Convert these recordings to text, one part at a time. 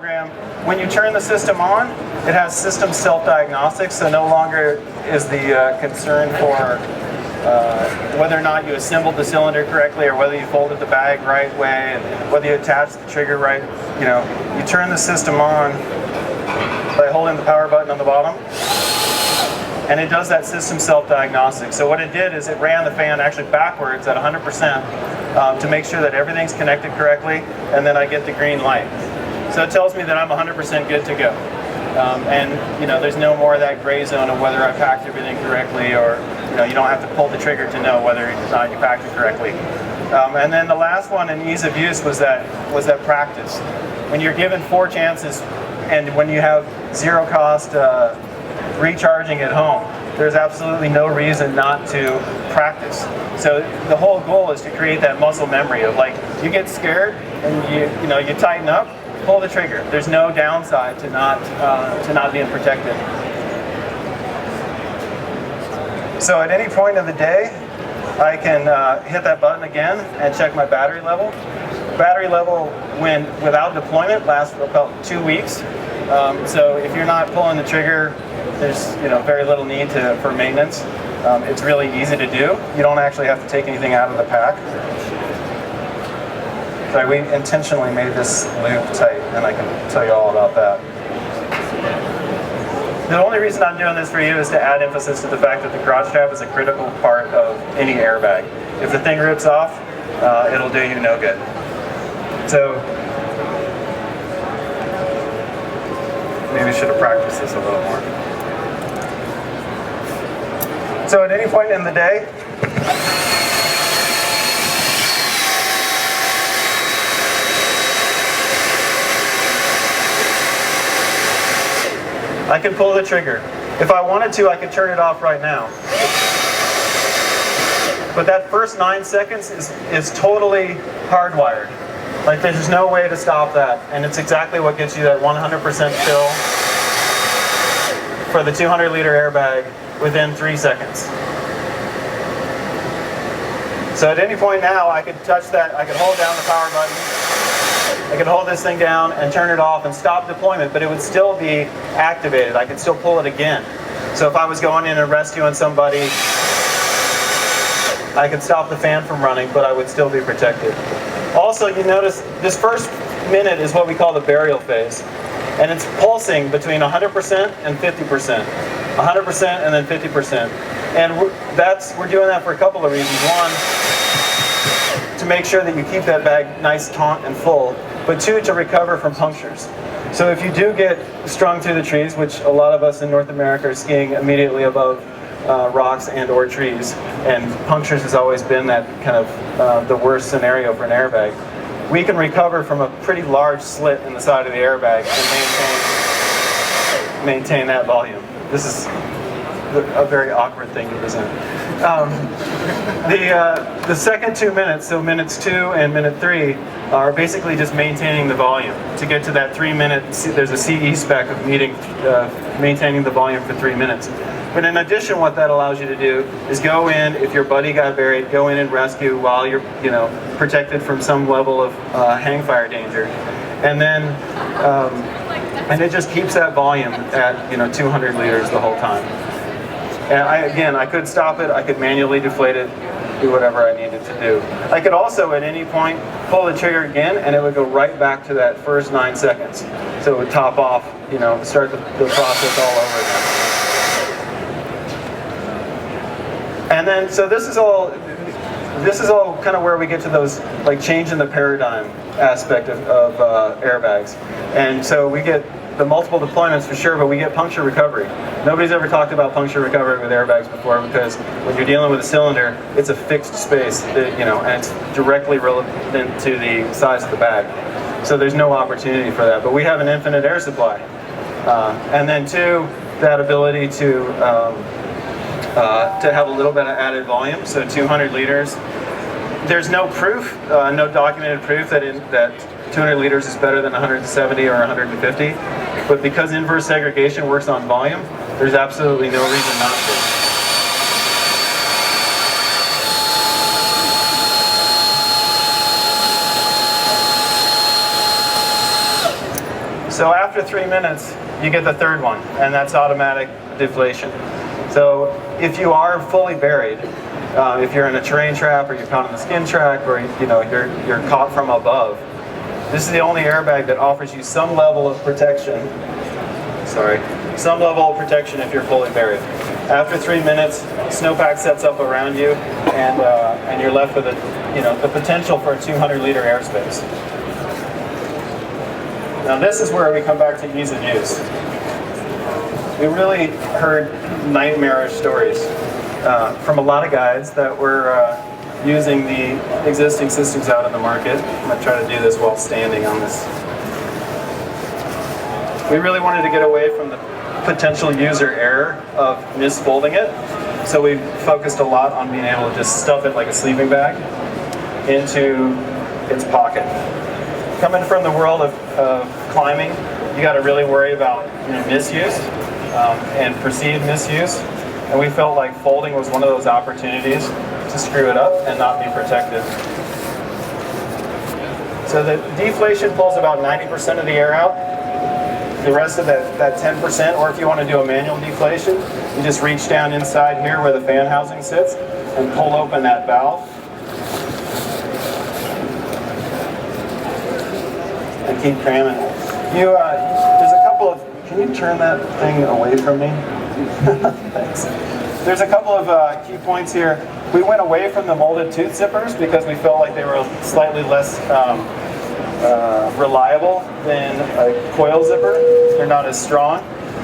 program. When you turn the system on, it has system self-diagnostics, so no longer is the concern for whether or not you assembled the cylinder correctly or whether you folded the bag right way and whether you attached the trigger right. You know, you turn the system on by holding the power button on the bottom, and it does that system self-diagnostic. So what it did is it ran the fan actually backwards at 100% to make sure that everything's connected correctly, and then I get the green light. So it tells me that I'm 100% good to go. And you know, there's no more of that gray zone of whether I packed everything correctly, or you know, you don't have to pull the trigger to know whether or not you packed it correctly. And then the last one in ease of use was that practice. When you're given 4 chances, and when you have zero cost recharging at home, there's absolutely no reason not to practice. So the whole goal is to create that muscle memory of, like, you get scared and you know you tighten up, pull the trigger. There's no downside to not being protected. So at any point of the day, I can hit that button again and check my battery level. Battery level when without deployment lasts for about 2 weeks. So if you're not pulling the trigger, there's very little need for maintenance. It's really easy to do. You don't actually have to take anything out of the pack. So we intentionally made this loop tight, and I can tell you all about that. The only reason I'm doing this for you is to add emphasis to the fact that the crotch strap is a critical part of any airbag. If the thing rips off, it'll do you no good. So maybe we should have practiced this a little more. So at any point in the day, I can pull the trigger. If I wanted to, I could turn it off right now. But that first 9 seconds is totally hardwired. Like, there's no way to stop that. And it's exactly what gets you that 100% fill for the 200-liter airbag within 3 seconds. So at any point now, I could touch that, I could hold down the power button, I could hold this thing down and turn it off and stop deployment, but it would still be activated. I could still pull it again. So if I was going in and rescuing somebody, I could stop the fan from running, but I would still be protected. Also, you notice this first minute is what we call the burial phase. And it's pulsing between 100% and 50%. 100% and then 50%. And we're doing that for a couple of reasons. One, to make sure that you keep that bag nice, taut, and full. But 2, to recover from punctures. So if you do get strung through the trees, which a lot of us in North America are skiing immediately above rocks and or trees, and punctures has always been that kind of the worst scenario for an airbag, we can recover from a pretty large slit in the side of the airbag and maintain that volume. This is a very awkward thing to present. The second 2 minutes, so minutes 2 and minute 3, are basically just maintaining the volume. To get to that 3 minute, there's a CE spec of maintaining the volume for 3 minutes. But in addition, what that allows you to do is go in, if your buddy got buried, go in and rescue while you're protected from some level of hang fire danger. And then, and it just keeps that volume at 200 liters the whole time. And I could stop it, I could manually deflate it, do whatever I needed to do. I could also at any point pull the trigger again, and it would go right back to that first 9 seconds. So it would top off, start the process all over again. And then, so this is all kind of where we get to those, like, change in the paradigm aspect of airbags. And so we get the multiple deployments for sure, but we get puncture recovery. Nobody's ever talked about puncture recovery with airbags before, because when you're dealing with a cylinder, it's a fixed space, and it's directly relevant to the size of the bag. So there's no opportunity for that. But we have an infinite air supply. And then 2, that ability to have a little bit of added volume, so 200 liters. There's no proof, no documented proof that 200 liters is better than 170 or 150, but because inverse segregation works on volume, there's absolutely no reason not to. So after 3 minutes, you get the third one, and that's automatic deflation. So if you are fully buried, if you're in a terrain trap or you're caught on the skin track or you're caught from above, this is the only airbag that offers you some level of protection. Some level of protection if you're fully buried. After 3 minutes, snowpack sets up around you, and you're left with the potential for a 200-liter airspace. Now this is where we come back to ease of use. We really heard nightmarish stories from a lot of guys that were using the existing systems out in the market. I'm going to try to do this while standing on this. We really wanted to get away from the potential user error of misfolding it, so we focused a lot on being able to just stuff it like a sleeping bag into its pocket. Coming from the world of climbing, you got to really worry about misuse and perceived misuse, and we felt like folding was one of those opportunities to screw it up and not be protected. So the deflation pulls about 90% of the air out. The rest of that 10%, or if you want to do a manual deflation, you just reach down inside here where the fan housing sits and pull open that valve. And keep cramming. There's a couple of, can you turn that thing away from me? Thanks. There's a couple of key points here. We went away from the molded tooth zippers because we felt like they were slightly less reliable than a coil zipper. They're not as strong.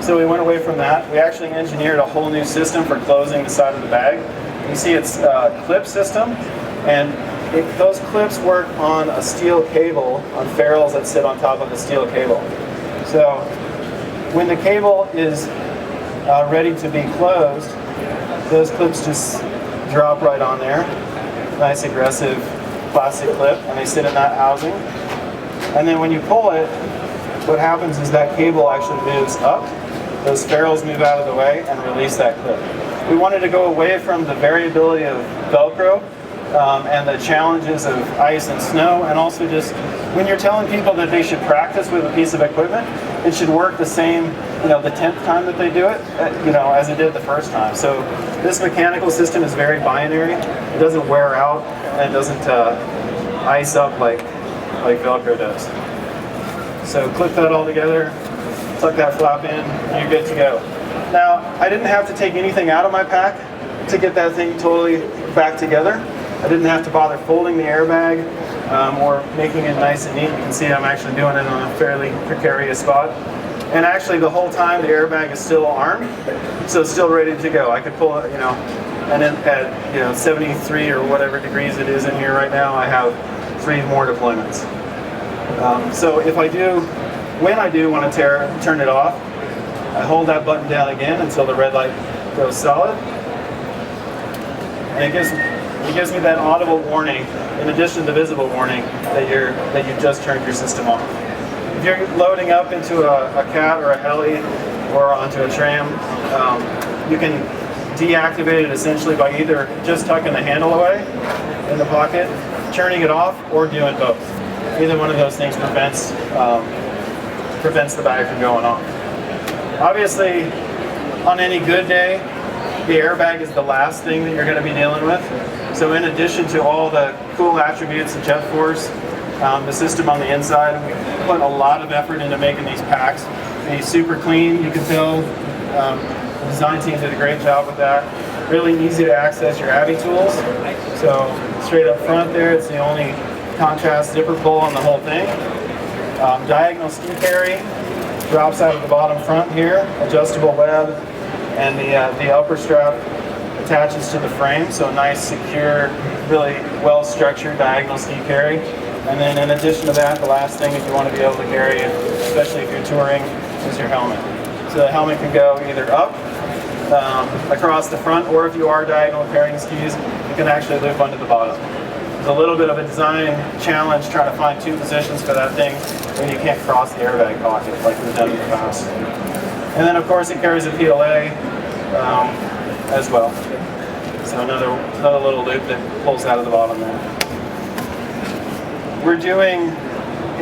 So we went away from that. We actually engineered a whole new system for closing the side of the bag. You see it's a clip system, and those clips work on a steel cable, on ferrules that sit on top of the steel cable. So when the cable is ready to be closed, those clips just drop right on there. Nice aggressive plastic clip, and they sit in that housing. And then when you pull it, what happens is that cable actually moves up, those ferrules move out of the way and release that clip. We wanted to go away from the variability of Velcro and the challenges of ice and snow, and also just when you're telling people that they should practice with a piece of equipment, it should work the same, the 10th time that they do it, as it did the first time. So this mechanical system is very binary. It doesn't wear out, and it doesn't ice up like Velcro does. So clip that all together, tuck that flap in, and you're good to go. Now, I didn't have to take anything out of my pack to get that thing totally back together. I didn't have to bother folding the airbag or making it nice and neat. You can see I'm actually doing it on a fairly precarious spot. And actually the whole time the airbag is still armed, so it's still ready to go. I could pull it, and then at 73 or whatever degrees it is in here right now, I have 3 more deployments. So when I do want to turn it off, I hold that button down again until the red light goes solid. And it gives me that audible warning, in addition to the visible warning, that you've just turned your system on. If you're loading up into a cat or a heli or onto a tram, you can deactivate it essentially by either just tucking the handle away in the pocket, turning it off, or doing both. Either one of those things prevents the bag from going off. Obviously, on any good day, the airbag is the last thing that you're going to be dealing with. So in addition to all the cool attributes of Jetforce, the system on the inside, we put a lot of effort into making these packs be super clean. You can tell the design team did a great job with that. Really easy to access your Abby tools. So straight up front there, it's the only contrast zipper pull on the whole thing. Diagonal ski carry drops out of the bottom front here, adjustable web, and the upper strap attaches to the frame, so a nice, secure, really well-structured diagonal ski carry. And then in addition to that, the last thing that you want to be able to carry, especially if you're touring, is your helmet. So the helmet can go either up, across the front, or if you are diagonal carrying skis, you can actually loop onto the bottom. There's a little bit of a design challenge trying to find 2 positions for that thing when you can't cross the airbag pocket like we've done in the past. And then of course it carries a PLA as well. So another little loop that pulls out of the bottom there. We're doing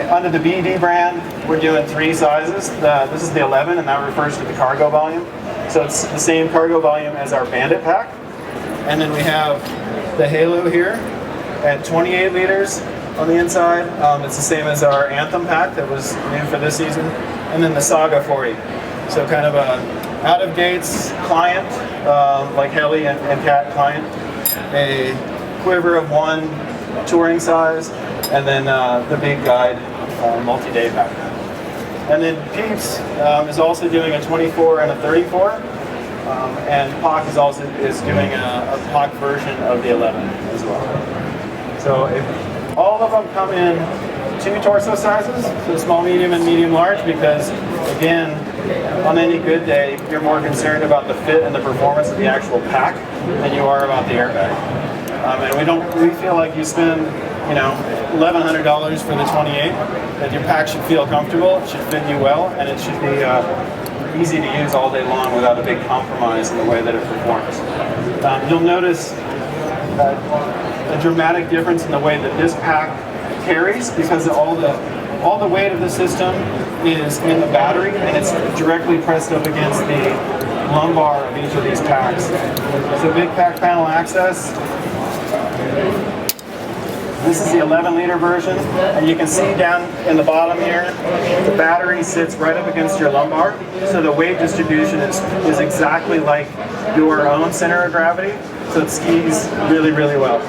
under the BD brand, we're doing 3 sizes. This is the 11, and that refers to the cargo volume. So it's the same cargo volume as our Bandit pack. And then we have the Halo here at 28 liters on the inside. It's the same as our Anthem pack that was new for this season. And then the Saga 40. So kind of a out-of-gates client, like heli and cat client. A quiver of 1 touring size, and then the big guide multi-day pack. And then Peeps is also doing a 24 and a 34, and POC is also doing a POC version of the 11 as well. So if all of them come in 2 torso sizes, so small, medium, and medium large, because again, on any good day, you're more concerned about the fit and the performance of the actual pack than you are about the airbag. And we feel like you spend, you know, $1,100 for the 28, that your pack should feel comfortable, it should fit you well, and it should be easy to use all day long without a big compromise in the way that it performs. You'll notice a dramatic difference in the way that this pack carries, because all the weight of the system is in the battery, and it's directly pressed up against the lumbar of each of these packs. So big pack panel access. This is the 11-liter version, and you can see down in the bottom here, the battery sits right up against your lumbar, so the weight distribution is exactly like your own center of gravity, so it skis really, really well.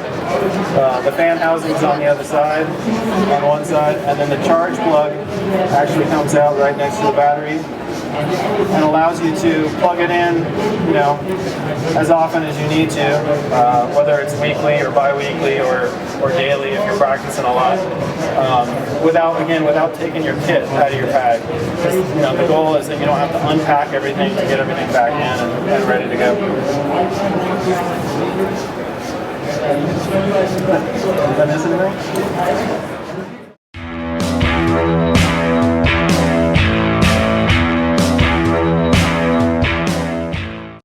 The fan housing's on the other side, on one side, and then the charge plug actually comes out right next to the battery and allows you to plug it in, you know, as often as you need to, whether it's weekly or bi-weekly or daily if you're practicing a lot, without taking your kit out of your bag. You know, the goal is that you don't have to unpack everything to get everything back in and ready to go. Did I miss anything?